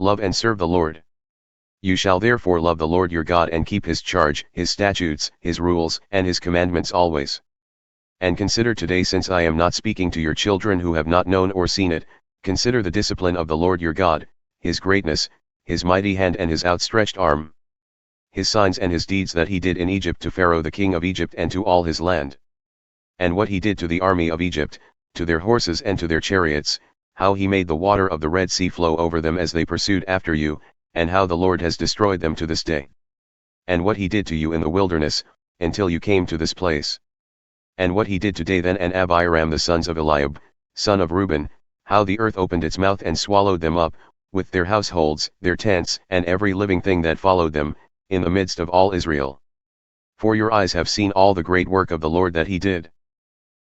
Love and serve the Lord. You shall therefore love the Lord your God and keep his charge, his statutes, his rules, and his commandments always. And consider today, since I am not speaking to your children who have not known or seen it, consider the discipline of the Lord your God, his greatness, his mighty hand and his outstretched arm, his signs and his deeds that he did in Egypt to Pharaoh the king of Egypt and to all his land. And what he did to the army of Egypt, to their horses and to their chariots, how he made the water of the Red Sea flow over them as they pursued after you, and how the Lord has destroyed them to this day. And what he did to you in the wilderness, until you came to this place. And what he did to Dathan and Abiram the sons of Eliab, son of Reuben, how the earth opened its mouth and swallowed them up, with their households, their tents, and every living thing that followed them, in the midst of all Israel. For your eyes have seen all the great work of the Lord that he did.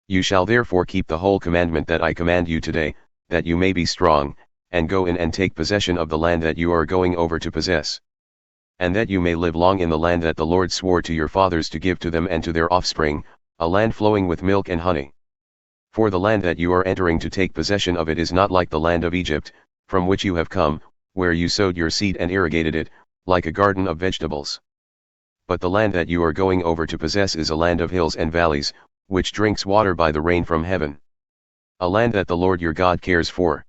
You shall therefore keep the whole commandment that I command you today, that you may be strong, and go in and take possession of the land that you are going over to possess. And that you may live long in the land that the Lord swore to your fathers to give to them and to their offspring, a land flowing with milk and honey. For the land that you are entering to take possession of it is not like the land of Egypt, from which you have come, where you sowed your seed and irrigated it, like a garden of vegetables. But the land that you are going over to possess is a land of hills and valleys, which drinks water by the rain from heaven. A land that the Lord your God cares for.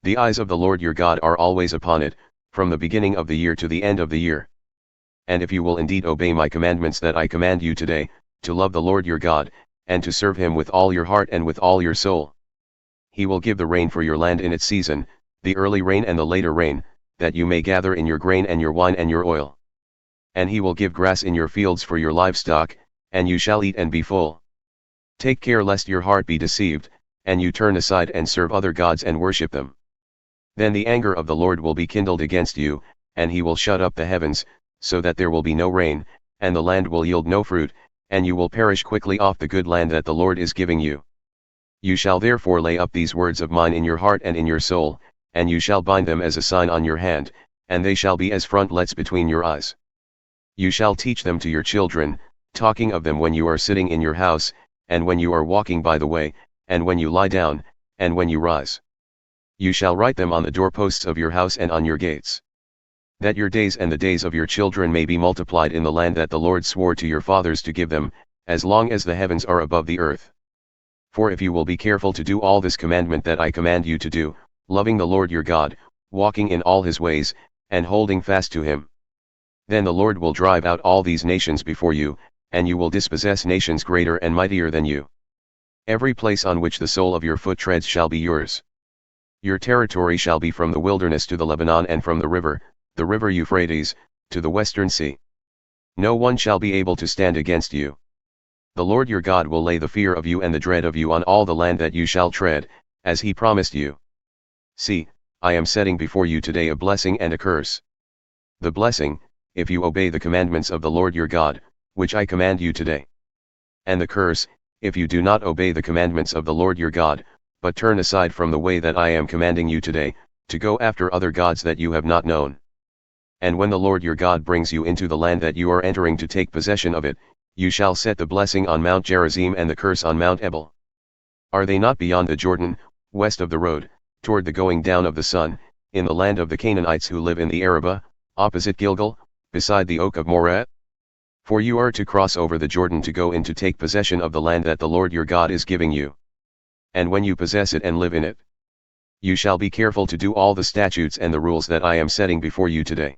The eyes of the Lord your God are always upon it, from the beginning of the year to the end of the year. And if you will indeed obey my commandments that I command you today, to love the Lord your God, and to serve him with all your heart and with all your soul, he will give the rain for your land in its season, the early rain and the later rain, that you may gather in your grain and your wine and your oil. And he will give grass in your fields for your livestock, and you shall eat and be full. Take care lest your heart be deceived, and you turn aside and serve other gods and worship them. Then the anger of the Lord will be kindled against you, and he will shut up the heavens, so that there will be no rain, and the land will yield no fruit, and you will perish quickly off the good land that the Lord is giving you. You shall therefore lay up these words of mine in your heart and in your soul, and you shall bind them as a sign on your hand, and they shall be as frontlets between your eyes. You shall teach them to your children, talking of them when you are sitting in your house, and when you are walking by the way, and when you lie down, and when you rise. You shall write them on the doorposts of your house and on your gates. That your days and the days of your children may be multiplied in the land that the Lord swore to your fathers to give them, as long as the heavens are above the earth. For if you will be careful to do all this commandment that I command you to do, loving the Lord your God, walking in all his ways, and holding fast to him, then the Lord will drive out all these nations before you, and you will dispossess nations greater and mightier than you. Every place on which the sole of your foot treads shall be yours. Your territory shall be from the wilderness to the Lebanon and from the river Euphrates, to the western sea. No one shall be able to stand against you. The Lord your God will lay the fear of you and the dread of you on all the land that you shall tread, as he promised you. See, I am setting before you today a blessing and a curse. The blessing, if you obey the commandments of the Lord your God, which I command you today. And the curse, if you do not obey the commandments of the Lord your God, but turn aside from the way that I am commanding you today, to go after other gods that you have not known. And when the Lord your God brings you into the land that you are entering to take possession of it, you shall set the blessing on Mount Gerizim and the curse on Mount Ebal. Are they not beyond the Jordan, west of the road, toward the going down of the sun, in the land of the Canaanites who live in the Arabah, opposite Gilgal, beside the oak of Moreh? For you are to cross over the Jordan to go in to take possession of the land that the Lord your God is giving you. And when you possess it and live in it, you shall be careful to do all the statutes and the rules that I am setting before you today.